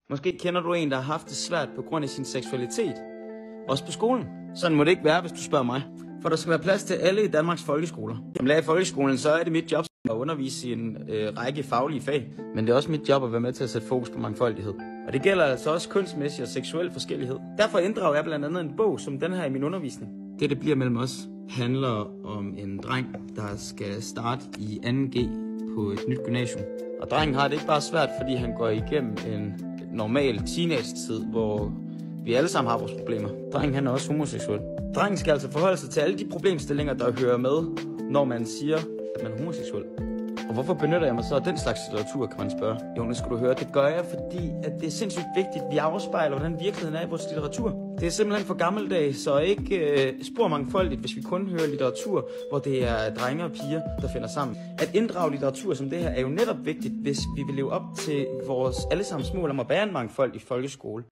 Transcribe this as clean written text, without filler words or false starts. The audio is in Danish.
Måske kender du en, der har haft det svært på grund af sin seksualitet. Også på skolen. Sådan må det ikke være, hvis du spørger mig. For der skal være plads til alle i Danmarks folkeskoler. Som lærer i folkeskolen, så er det mit job at undervise i en række faglige fag. Men det er også mit job at være med til at sætte fokus på mangfoldighed. Og det gælder altså også kønsmæssig og seksuel forskellighed. Derfor inddrager jeg blandt andet en bog som den her i min undervisning. Det bliver mellem os handler om en dreng, der skal starte i 2G på et nyt gymnasium. Og drengen har det ikke bare svært, fordi han går igennem en normal teenage-tid, hvor vi alle sammen har vores problemer. Drengen han er også homoseksuel. Drengen skal altså forholde sig til alle de problemstillinger, der hører med, når man siger, at man er homoseksuel. Og hvorfor benytter jeg mig så af den slags litteratur, kan man spørge. Jo, nu skal du høre, det gør jeg, fordi at det er sindssygt vigtigt, at vi afspejler, hvordan virkeligheden er i vores litteratur. Det er simpelthen for gammeldags, så ikke spor mangfoldigt, hvis vi kun hører litteratur, hvor det er drenge og piger, der finder sammen. At inddrage litteratur som det her er jo netop vigtigt, hvis vi vil leve op til vores allesammens mål om at være en mangfoldig folkeskole.